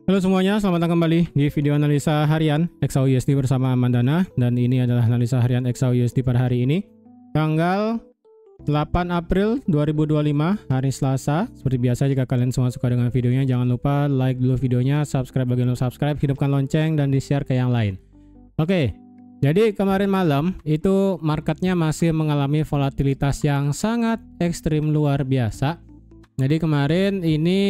Halo semuanya, selamat datang kembali di video analisa harian XAU-USD bersama Mandana. Dan ini adalah analisa harian XAU-USD pada hari ini, tanggal 8 April 2025, hari Selasa. Seperti biasa, jika kalian semua suka dengan videonya, jangan lupa like dulu videonya, subscribe bagi yang belum subscribe, hidupkan lonceng, dan di-share ke yang lain. Oke, jadi kemarin malam itu marketnya masih mengalami volatilitas yang sangat ekstrim luar biasa. Jadi kemarin ini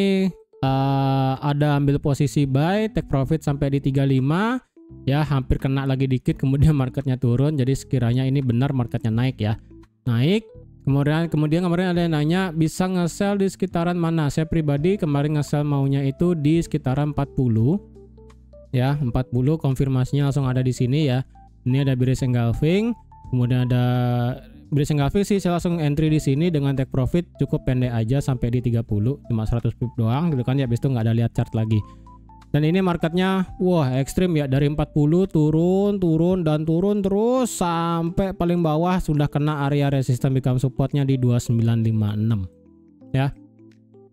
ada ambil posisi buy, take profit sampai di 35 ya, hampir kena lagi dikit, kemudian marketnya turun. Jadi sekiranya ini benar marketnya naik ya, naik. Kemudian kemarin ada yang nanya bisa nge-sell di sekitaran mana. Saya pribadi kemarin nge-sell maunya itu di sekitaran 40 ya, 40. Konfirmasinya langsung ada di sini ya. Ini ada bearish engulfing, kemudian ada bearish engulfing sih, saya langsung entry di sini dengan take profit cukup pendek aja sampai di 30, cuma 100 pip doang gitu kan ya, habis itu nggak ada lihat chart lagi. Dan ini marketnya wah ekstrim ya, dari 40 turun terus sampai paling bawah sudah kena area resistance become supportnya di 2956 ya.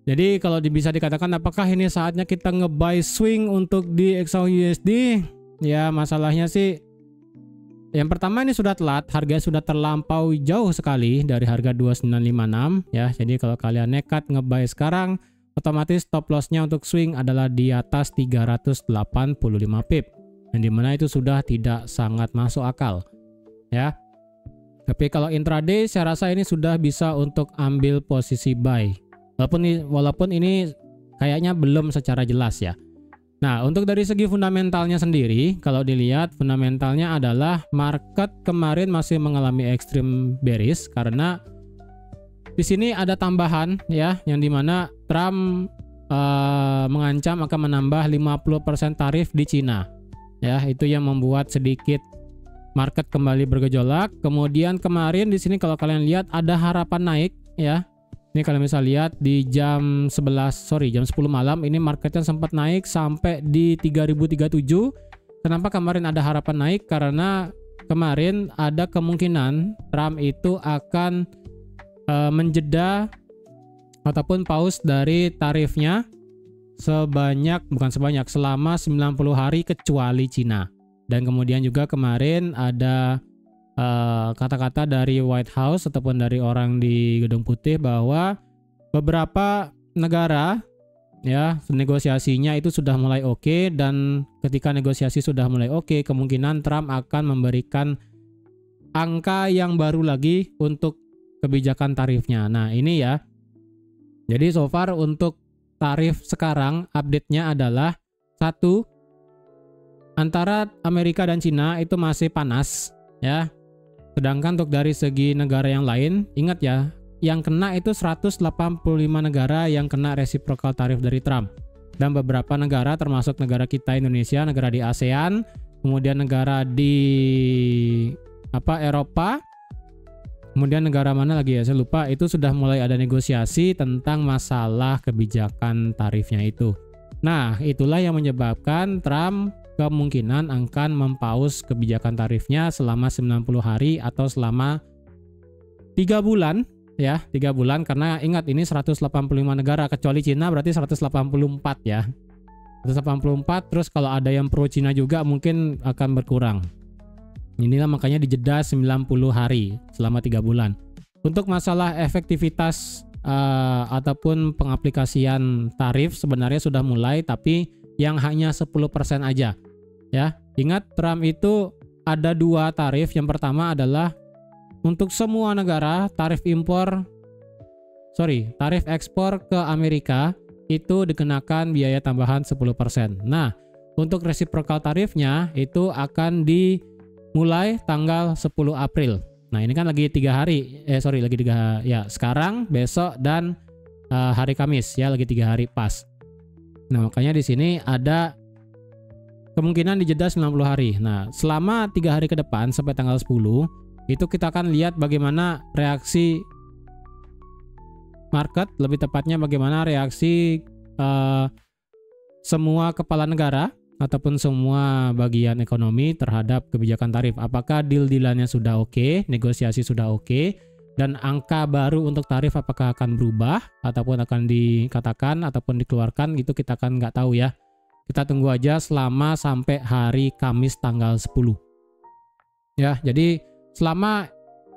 Jadi kalau bisa dikatakan apakah ini saatnya kita nge-buy swing untuk di XAU-USD ya, masalahnya sih yang pertama ini sudah telat, harga sudah terlampau jauh sekali dari harga 2956 ya. Jadi kalau kalian nekat nge-buy sekarang, otomatis stop lossnya untuk swing adalah di atas 385 pip, yang dimana itu sudah tidak sangat masuk akal ya. Tapi kalau intraday saya rasa ini sudah bisa untuk ambil posisi buy, walaupun ini kayaknya belum secara jelas ya. Nah, untuk dari segi fundamentalnya sendiri, kalau dilihat fundamentalnya adalah market kemarin masih mengalami ekstrim bearish karena di sini ada tambahan ya, yang dimana Trump mengancam akan menambah 50% tarif di Cina. Ya, itu yang membuat sedikit market kembali bergejolak. Kemudian kemarin di sini kalau kalian lihat ada harapan naik ya. Ini kalian bisa lihat di jam 10 malam ini marketnya sempat naik sampai di 3037. Kenapa kemarin ada harapan naik? Karena kemarin ada kemungkinan Trump itu akan menjeda ataupun pause dari tarifnya selama 90 hari kecuali Cina. Dan kemudian juga kemarin ada kata-kata dari White House ataupun dari orang di Gedung Putih bahwa beberapa negara ya negosiasinya itu sudah mulai oke, dan ketika negosiasi sudah mulai oke, kemungkinan Trump akan memberikan angka yang baru lagi untuk kebijakan tarifnya. Nah ini ya, jadi so far untuk tarif sekarang update-nya adalah satu, antara Amerika dan Cina itu masih panas ya. Sedangkan untuk dari segi negara yang lain, ingat ya, yang kena itu 185 negara yang kena reciprocal tarif dari Trump. Dan beberapa negara termasuk negara kita Indonesia, negara di ASEAN, kemudian negara di Eropa, kemudian negara mana lagi ya, saya lupa, itu sudah mulai ada negosiasi tentang masalah kebijakan tarifnya itu. Nah, itulah yang menyebabkan Trump kemungkinan akan mempaus kebijakan tarifnya selama 90 hari atau selama 3 bulan ya, 3 bulan, karena ingat ini 185 negara kecuali Cina, berarti 184 ya. 184, terus kalau ada yang pro Cina juga mungkin akan berkurang. Inilah makanya dijeda 90 hari selama 3 bulan. Untuk masalah efektivitas ataupun pengaplikasian tarif sebenarnya sudah mulai, tapi yang hanya 10% aja ya. Ingat Trump itu ada 2 tarif. Yang pertama adalah untuk semua negara tarif ekspor ke Amerika itu dikenakan biaya tambahan 10%. Nah, untuk reciprocal tarifnya itu akan dimulai tanggal 10 April. Nah, ini kan lagi 3 hari. Sekarang, besok, dan hari Kamis ya, lagi 3 hari pas. Nah, makanya di sini ada kemungkinan dijeda 90 hari. Nah, selama 3 hari ke depan sampai tanggal 10 itu kita akan lihat bagaimana reaksi market, lebih tepatnya bagaimana reaksi semua kepala negara ataupun semua bagian ekonomi terhadap kebijakan tarif. Apakah deal-dealannya sudah oke, negosiasi sudah oke, dan angka baru untuk tarif apakah akan berubah ataupun akan dikatakan ataupun dikeluarkan, itu kita kan nggak tahu ya. Kita tunggu aja selama sampai hari Kamis tanggal 10. Ya, jadi selama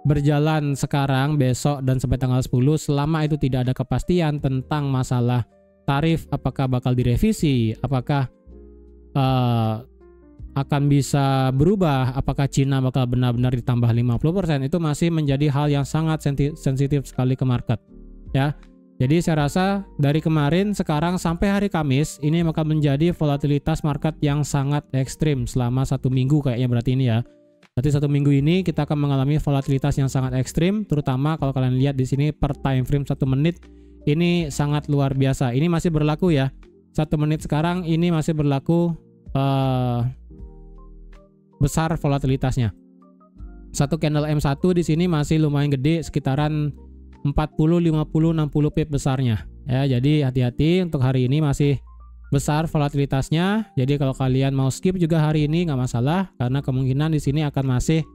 berjalan sekarang, besok, dan sampai tanggal 10, selama itu tidak ada kepastian tentang masalah tarif, apakah bakal direvisi, apakah akan bisa berubah, apakah Cina bakal benar-benar ditambah 50%, itu masih menjadi hal yang sangat sensitif sekali ke market. Ya, jadi saya rasa dari kemarin sekarang sampai hari Kamis ini akan menjadi volatilitas market yang sangat ekstrim selama 1 minggu kayaknya berarti ini ya. Berarti 1 minggu ini kita akan mengalami volatilitas yang sangat ekstrim, terutama kalau kalian lihat di sini per time frame 1 menit ini sangat luar biasa. Ini masih berlaku ya. 1 menit sekarang ini masih berlaku besar volatilitasnya. Satu candle M1 di sini masih lumayan gede, sekitaran 40, 50, 60 pip besarnya. Ya, jadi hati-hati untuk hari ini masih besar volatilitasnya. Jadi kalau kalian mau skip juga hari ini nggak masalah, karena kemungkinan di sini akan masih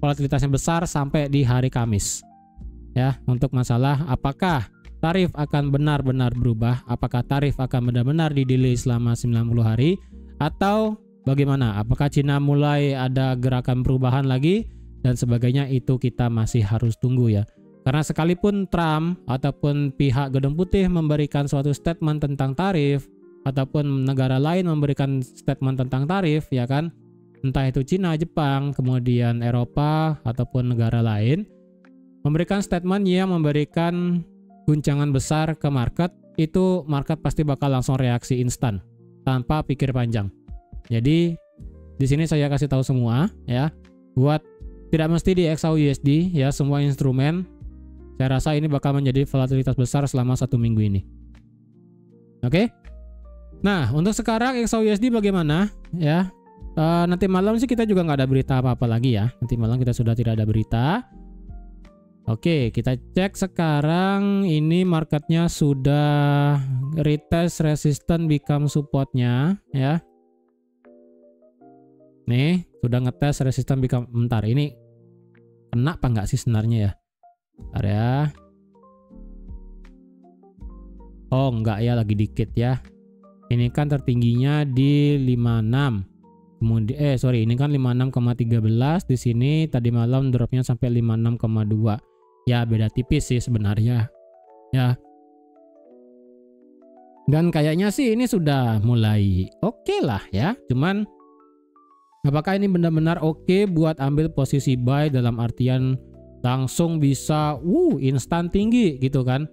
volatilitasnya besar sampai di hari Kamis. Ya, untuk masalah apakah tarif akan benar-benar berubah, apakah tarif akan benar-benar di-delay selama 90 hari, atau bagaimana? Apakah Cina mulai ada gerakan perubahan lagi dan sebagainya, itu kita masih harus tunggu ya. Karena sekalipun Trump ataupun pihak Gedung Putih memberikan suatu statement tentang tarif, ataupun negara lain memberikan statement tentang tarif, ya kan, entah itu Cina, Jepang, kemudian Eropa ataupun negara lain memberikan statement yang memberikan guncangan besar ke market, itu market pasti bakal langsung reaksi instan tanpa pikir panjang. Jadi di sini saya kasih tahu semua ya, buat tidak mesti di XAUUSD ya, semua instrumen saya rasa ini bakal menjadi volatilitas besar selama 1 minggu ini. Oke. Nah, untuk sekarang XAUUSD bagaimana ya? Nanti malam sih kita juga nggak ada berita apa-apa lagi ya. Nanti malam kita sudah tidak ada berita. Oke, kita cek sekarang ini marketnya sudah retest resistance become supportnya ya. Nih, sudah ngetes resistance become, bentar, ini kena apa nggak sih sebenarnya ya? Bentar ya. Oh, enggak ya, lagi dikit ya. Ini kan tertingginya di 56. Kemudian ini kan 56,13 di sini, tadi malam dropnya sampai 56,2. Ya, beda tipis sih sebenarnya. Ya. Dan kayaknya sih ini sudah mulai oke lah ya. Cuman apakah ini benar-benar oke buat ambil posisi buy dalam artian langsung bisa instan tinggi gitu kan?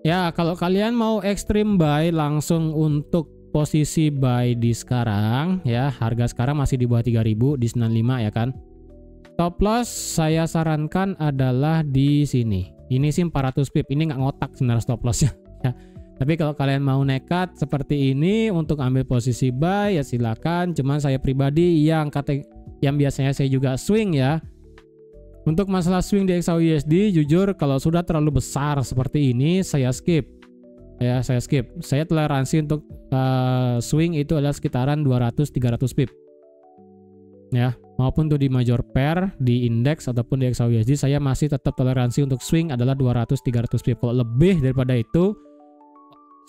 Ya, kalau kalian mau extreme buy langsung untuk posisi buy di sekarang ya, harga sekarang masih di bawah 3000 di 95 ya kan. Stop loss saya sarankan adalah di sini. Ini sih 400 pip. Ini nggak ngotak sebenarnya stop lossnya ya. Tapi kalau kalian mau nekat seperti ini untuk ambil posisi buy ya silakan. Cuman saya pribadi yang biasanya saya juga swing ya. Untuk masalah swing di XAUUSD, jujur kalau sudah terlalu besar seperti ini saya skip. Ya, saya skip. Saya toleransi untuk swing itu adalah sekitaran 200-300 pip. Ya, maupun tuh di major pair, di indeks ataupun di XAUUSD, saya masih tetap toleransi untuk swing adalah 200-300 pip. Kalau lebih daripada itu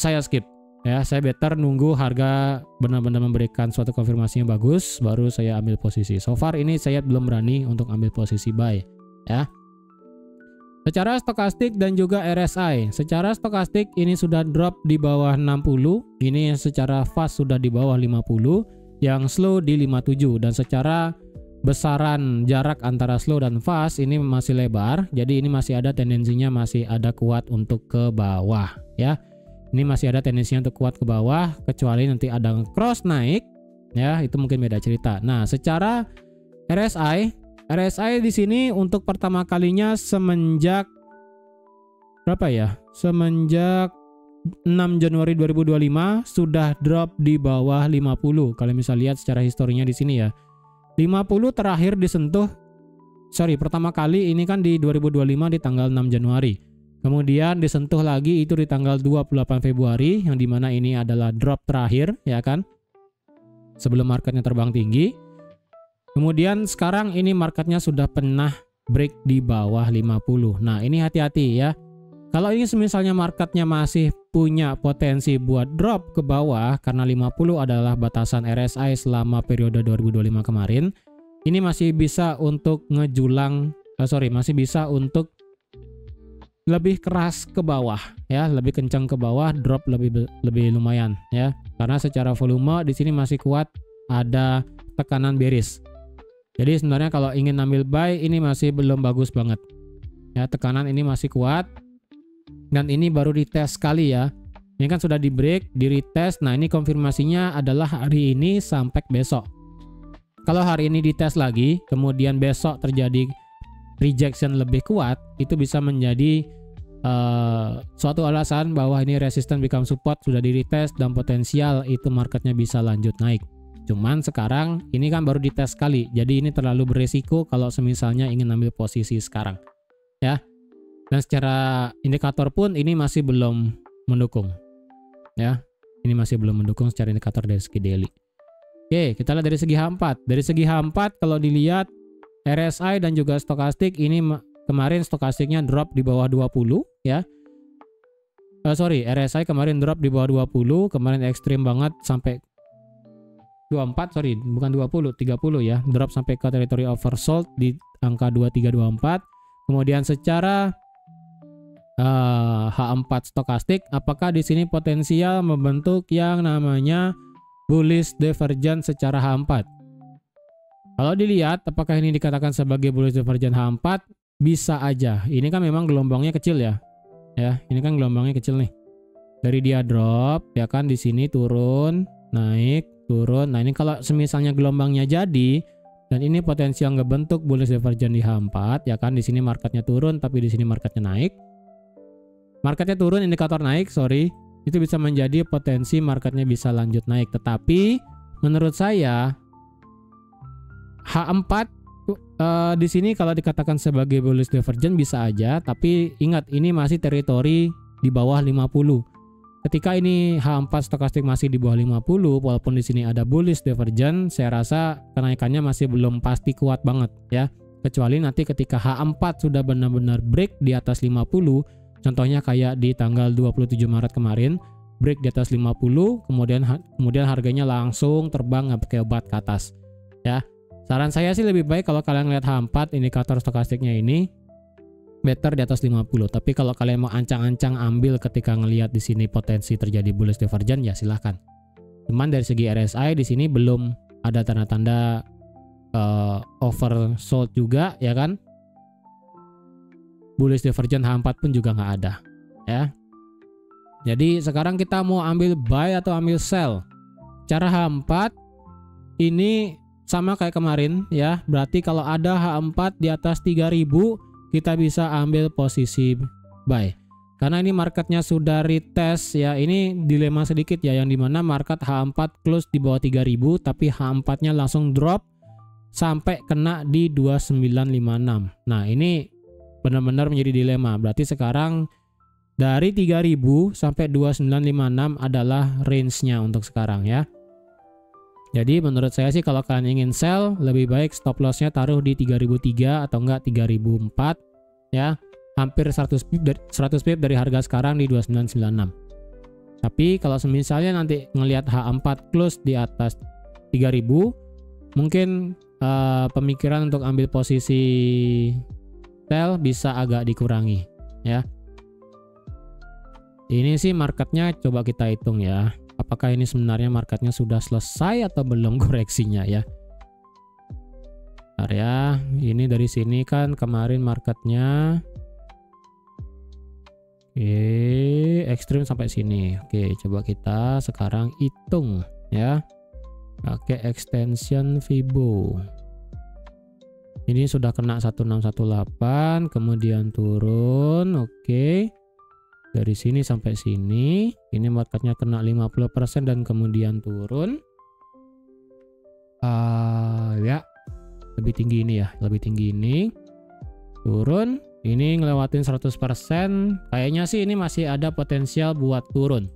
saya skip. Ya, saya better nunggu harga benar-benar memberikan suatu konfirmasi yang bagus baru saya ambil posisi. So far ini saya belum berani untuk ambil posisi buy ya. Secara stokastik dan juga RSI. Secara stokastik ini sudah drop di bawah 60, ini secara fast sudah di bawah 50, yang slow di 57, dan secara besaran jarak antara slow dan fast ini masih lebar. Jadi ini masih ada tendensinya, masih ada kuat untuk ke bawah ya. Ini masih ada tendensinya untuk kuat ke bawah, kecuali nanti ada cross naik ya, itu mungkin beda cerita. Nah, secara RSI di sini untuk pertama kalinya semenjak berapa ya? Semenjak 6 Januari 2025 sudah drop di bawah 50. Kalian bisa lihat secara historinya di sini ya. 50 terakhir disentuh, pertama kali ini kan di 2025 di tanggal 6 Januari. Kemudian disentuh lagi itu di tanggal 28 Februari, yang dimana ini adalah drop terakhir ya kan, sebelum marketnya terbang tinggi. Kemudian sekarang ini marketnya sudah pernah break di bawah 50. Nah, ini hati-hati ya. Kalau ini misalnya marketnya masih punya potensi buat drop ke bawah karena 50 adalah batasan RSI selama periode 2025 kemarin, ini masih bisa untuk masih bisa untuk lebih keras ke bawah ya, lebih kencang ke bawah, drop lebih lumayan ya. Karena secara volume di sini masih kuat, ada tekanan bearish. Jadi sebenarnya kalau ingin ambil buy ini masih belum bagus banget. Ya, tekanan ini masih kuat. Dan ini baru dites sekali ya. Ini kan sudah di break, di retest. Nah, ini konfirmasinya adalah hari ini sampai besok. Kalau hari ini dites lagi, kemudian besok terjadi rejection lebih kuat, itu bisa menjadi suatu alasan bahwa ini resistance become support, sudah di retest dan potensial itu marketnya bisa lanjut naik. Cuman sekarang ini kan baru dites sekali, jadi ini terlalu beresiko kalau semisalnya ingin ambil posisi sekarang ya. Dan secara indikator pun ini masih belum mendukung ya, ini masih belum mendukung secara indikator dari segi daily. Oke, kita lihat dari segi H4. Dari segi H4 kalau dilihat RSI dan juga stokastik ini kemarin stokastiknya drop di bawah 20 ya. RSI kemarin drop di bawah 20, kemarin ekstrim banget sampai 24, bukan 20, 30 ya. Drop sampai ke teritori oversold di angka 2324. Kemudian secara H4 stokastik, apakah di sini potensial membentuk yang namanya bullish divergence secara H4? Kalau dilihat apakah ini dikatakan sebagai bullish divergence H4, bisa aja. Ini kan memang gelombangnya kecil ya. Ya, ini kan gelombangnya kecil nih. Dari dia drop ya kan, di sini turun, naik, turun. Nah, ini kalau semisalnya gelombangnya jadi dan ini potensial ngebentuk bullish divergence di H4 ya kan, di sini marketnya turun tapi di sini marketnya naik. Marketnya turun, indikator naik, itu bisa menjadi potensi marketnya bisa lanjut naik. Tetapi menurut saya H4 di sini kalau dikatakan sebagai bullish divergence bisa aja, tapi ingat ini masih teritori di bawah 50. Ketika ini H4 stokastik masih di bawah 50, walaupun di sini ada bullish divergence, saya rasa kenaikannya masih belum pasti kuat banget ya. Kecuali nanti ketika H4 sudah benar-benar break di atas 50, contohnya kayak di tanggal 27 Maret kemarin, break di atas 50, kemudian harganya langsung terbang kayak obat ke atas. Ya. Saran saya sih lebih baik kalau kalian lihat H4 indikator stokastiknya ini better di atas 50. Tapi kalau kalian mau ancang-ancang ambil ketika ngelihat di sini potensi terjadi bullish divergence ya silahkan. Cuman dari segi RSI di sini belum ada tanda-tanda oversold juga ya kan. Bullish divergence H4 pun juga nggak ada ya. Jadi sekarang kita mau ambil buy atau ambil sell. Cara H4 ini sama kayak kemarin ya. Berarti kalau ada H4 di atas 3000 kita bisa ambil posisi buy. Karena ini marketnya sudah retest ya. Ini dilema sedikit ya, yang dimana market H4 close di bawah 3000 tapi H4 nya langsung drop sampai kena di 2956. Nah ini benar-benar menjadi dilema. Berarti sekarang dari 3000 sampai 2956 adalah range-nya untuk sekarang ya. Jadi menurut saya sih kalau kalian ingin sell, lebih baik stop loss-nya taruh di 3003 atau enggak 3004 ya. Hampir 100 pip dari harga sekarang di 2996. Tapi kalau misalnya nanti ngelihat H4 close di atas 3000, mungkin pemikiran untuk ambil posisi sell bisa agak dikurangi ya. Ini sih marketnya coba kita hitung ya. Apakah ini sebenarnya marketnya sudah selesai atau belum koreksinya ya. Bentar ya, ini dari sini kan kemarin marketnya ekstrim sampai sini. Oke, coba kita sekarang hitung ya. Pakai extension Fibo. Ini sudah kena 1618, kemudian turun. Oke. Dari sini sampai sini, ini marketnya kena 50% dan kemudian turun. Ya, lebih tinggi ini ya, lebih tinggi ini. Turun, ini ngelewatin 100%. Kayaknya sih ini masih ada potensial buat turun.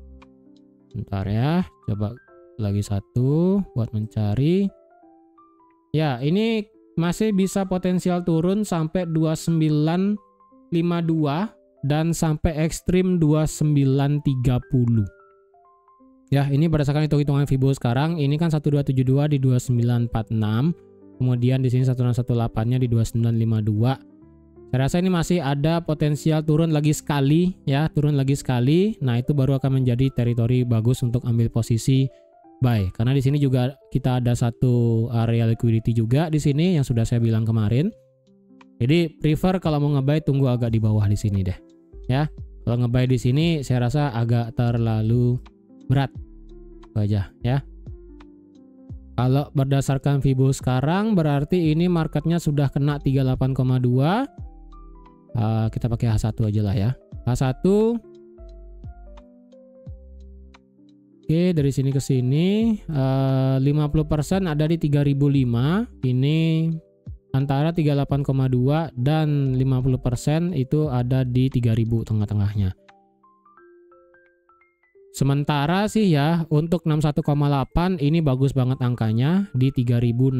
Bentar ya, coba lagi satu buat mencari. Ya, ini masih bisa potensial turun sampai 2952. dan sampai ekstrim 2930. Ya, ini berdasarkan hitung-hitungan Fibo sekarang, ini kan 1272 di 2946. Kemudian di sini 1618-nya di 2952. Saya rasa ini masih ada potensial turun lagi sekali ya, turun lagi sekali. Nah, itu baru akan menjadi teritori bagus untuk ambil posisi buy. Karena di sini juga kita ada satu area liquidity juga di sini yang sudah saya bilang kemarin. Jadi prefer kalau mau nge-buy tunggu agak di bawah di sini deh. Ya. Kalau nge-buy di sini saya rasa agak terlalu berat. Itu aja ya. Kalau berdasarkan Fibo sekarang berarti ini marketnya sudah kena 38,2. Kita pakai H1 aja lah ya. H1. Oke, dari sini ke sini 50% ada di 3005. Ini antara 38,2 dan 50% itu ada di 3000 tengah-tengahnya. Sementara sih ya untuk 61,8 ini bagus banget angkanya di 3016,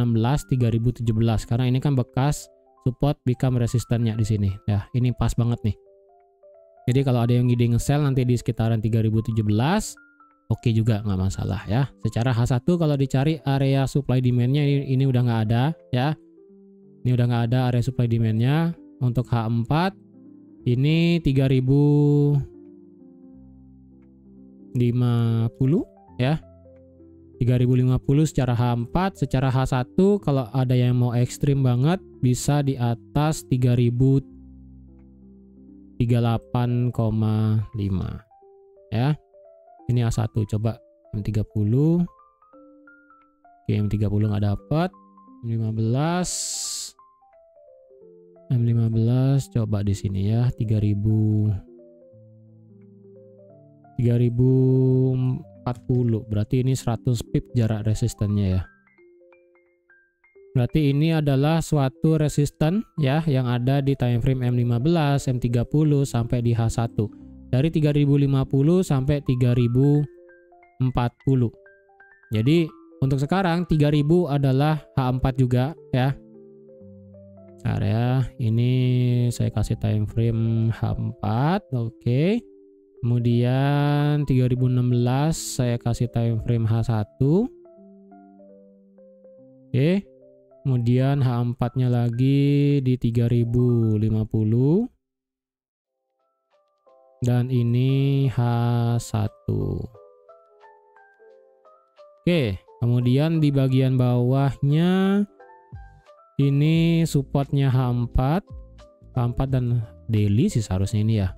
3017 karena ini kan bekas support become resistannya di sini. Ya, ini pas banget nih. Jadi kalau ada yang ngide nge-sell nanti di sekitaran 3017, oke juga nggak masalah ya. Secara H1 kalau dicari area supply demand-nya ini udah nggak ada ya. Ini udah nggak ada area supply demand-nya. Untuk H4 ini 3050 ya. 3050 secara H4, secara H1 kalau ada yang mau ekstrim banget bisa di atas 3038,5 ya. Ini H1 coba M30. Oke, M30 nggak dapat. M15 coba di sini ya 3040 berarti ini 100 pip jarak resistannya ya. Berarti ini adalah suatu resisten ya yang ada di time frame M15, M30 sampai di H1. Dari 3050 sampai 3040. Jadi untuk sekarang 3000 adalah H4 juga ya. Area ini saya kasih time frame H4, oke. Kemudian 3016 saya kasih time frame H1. Oke. Kemudian H4-nya lagi di 3050. Dan ini H1. Oke, kemudian di bagian bawahnya ini supportnya H4 dan daily sih seharusnya ini ya.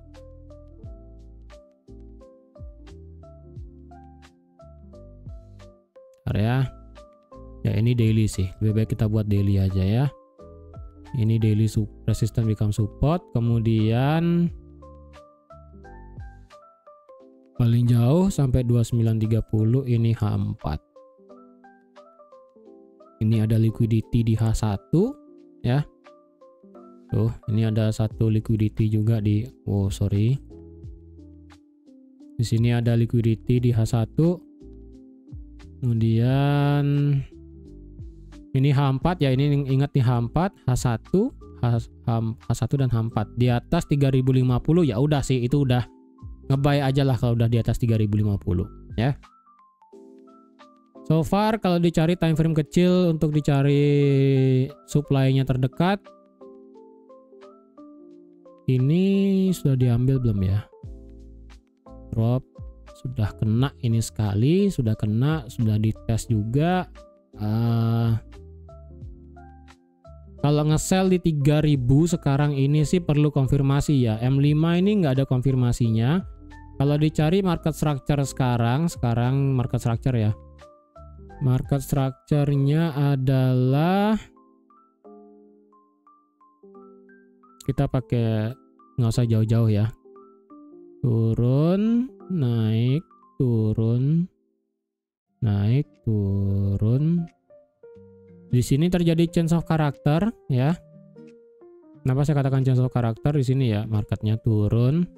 Ya ini daily sih, lebih baik kita buat daily aja ya. Ini daily resistance become support, kemudian paling jauh sampai 2930 ini H4. Ini ada liquidity di H1 ya. Tuh, ini ada satu liquidity juga di Di sini ada liquidity di H1. Kemudian ini H4 ya, ini ingat nih H4, H1 dan H4 di atas 3050 ya udah sih, itu udah nge-buy aja lah kalau udah di atas 3050 ya. So far kalau dicari time frame kecil untuk dicari supply-nya terdekat ini sudah diambil belum ya? Drop sudah kena ini sekali, sudah kena, sudah dites juga. Kalau nge-sell di 3000 sekarang ini sih perlu konfirmasi ya. M5 ini nggak ada konfirmasinya. Kalau dicari market structure sekarang market structure ya. Market structure-nya adalah kita pakai nggak usah jauh-jauh ya. Turun, naik, turun, naik, turun. Di sini terjadi change of character ya. Kenapa saya katakan change of character di sini ya? Marketnya turun,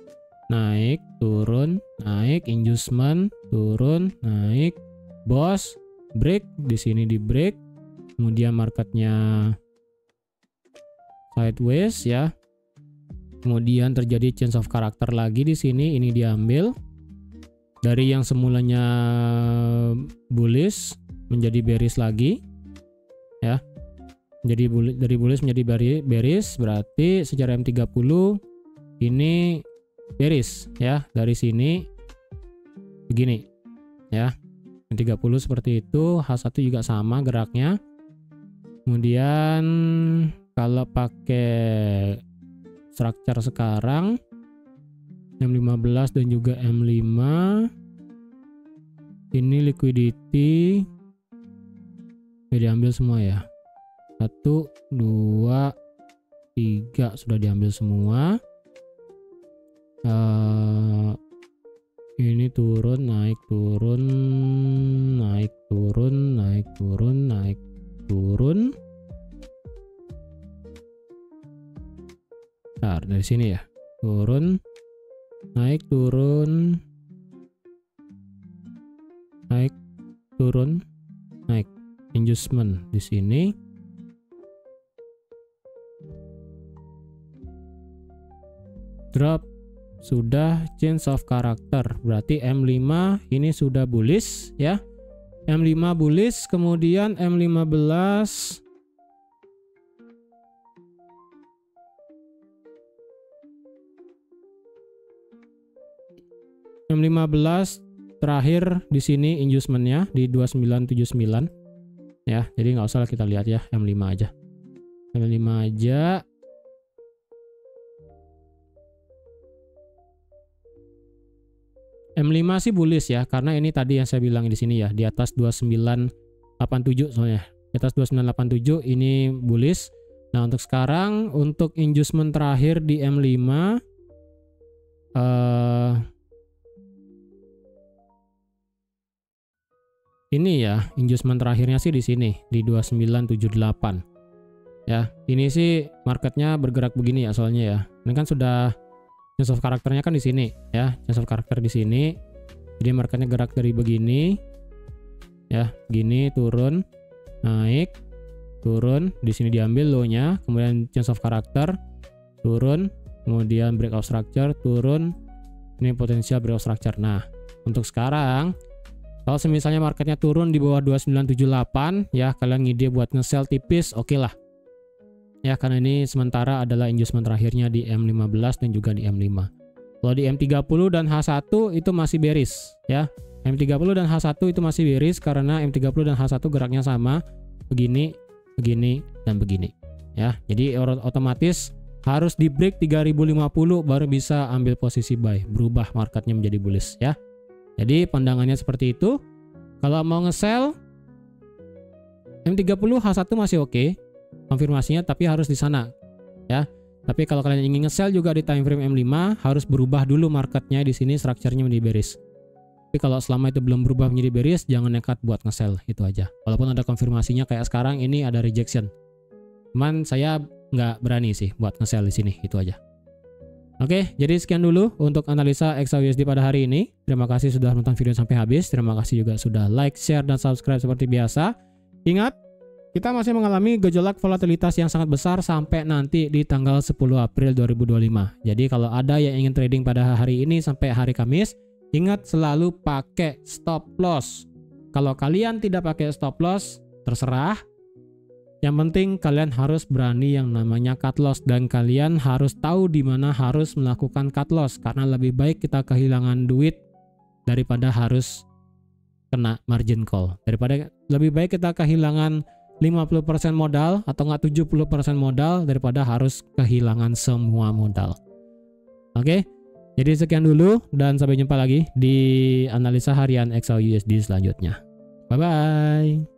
naik, turun, naik, inducement, turun, naik, boss, break, di sini di break. Kemudian marketnya sideways ya. Kemudian terjadi change of character lagi di sini, ini diambil dari yang semulanya bullish menjadi bearish lagi ya. Jadi dari bullish menjadi bearish, berarti secara M30 ini bearish ya. Dari sini begini ya. M30 seperti itu, H1 juga sama geraknya. Kemudian kalau pakai structure sekarang M15 dan juga M5, ini liquidity diambil semua ya. 1, 2, 3 sudah diambil semua. Ini turun, naik, turun, naik, turun, naik, turun, naik, turun. Bentar, dari sini ya. Turun, naik, turun, naik, turun, naik. Adjustment di sini. Drop, sudah change of character. Berarti M5 ini sudah bullish ya. M5 bullish, kemudian M15 terakhir di sini inducementnya di 2979 ya. Jadi nggak usah kita lihat ya, M5 aja. M5 aja. M5 sih bullish ya, karena ini tadi yang saya bilang di sini ya, di atas 2987 soalnya. Di atas 2987 ini bullish. Nah, untuk sekarang untuk inducement terakhir di M5 ini ya, inducement terakhirnya sih di sini di 2978. Ya, ini sih marketnya bergerak begini ya soalnya ya. Ini kan sudah change of karakternya kan di sini ya, change of karakter di sini. Jadi marketnya gerak dari begini ya, gini turun, naik, turun, di sini diambil low-nya, kemudian change of karakter, turun, kemudian breakout structure, turun, ini potensial breakout structure. Nah, untuk sekarang kalau misalnya marketnya turun di bawah 2978 ya, kalian ngide buat nge-sell tipis, oke lah. Ya, karena ini sementara adalah inducement terakhirnya di M15 dan juga di M5. Kalau di M30 dan H1 itu masih bearish ya. M30 dan H1 itu masih bearish karena M30 dan H1 geraknya sama, begini, begini, dan begini ya. Jadi otomatis harus di break 3050 baru bisa ambil posisi buy, berubah marketnya menjadi bullish ya. Jadi pandangannya seperti itu. Kalau mau nge-sell M30 H1 masih oke. Konfirmasinya tapi harus di sana ya. Tapi kalau kalian ingin nge-sell juga di time frame M5 harus berubah dulu marketnya di sini, structure-nya menjadi bearish. Tapi kalau selama itu belum berubah menjadi bearish, jangan nekat buat nge-sell, itu aja. Walaupun ada konfirmasinya kayak sekarang ini ada rejection. Cuman saya nggak berani sih buat nge-sell di sini, itu aja. Oke, jadi sekian dulu untuk analisa XAUUSD pada hari ini. Terima kasih sudah nonton video sampai habis. Terima kasih juga sudah like, share, dan subscribe seperti biasa. Ingat, kita masih mengalami gejolak volatilitas yang sangat besar sampai nanti di tanggal 10 April 2025. Jadi kalau ada yang ingin trading pada hari ini sampai hari Kamis, ingat selalu pakai stop loss. Kalau kalian tidak pakai stop loss, terserah. Yang penting kalian harus berani yang namanya cut loss, dan kalian harus tahu di mana harus melakukan cut loss, karena lebih baik kita kehilangan duit daripada harus kena margin call. Daripada lebih baik kita kehilangan 50% modal atau enggak 70% modal daripada harus kehilangan semua modal. Oke, jadi sekian dulu dan sampai jumpa lagi di analisa harian XAUUSD selanjutnya. Bye bye.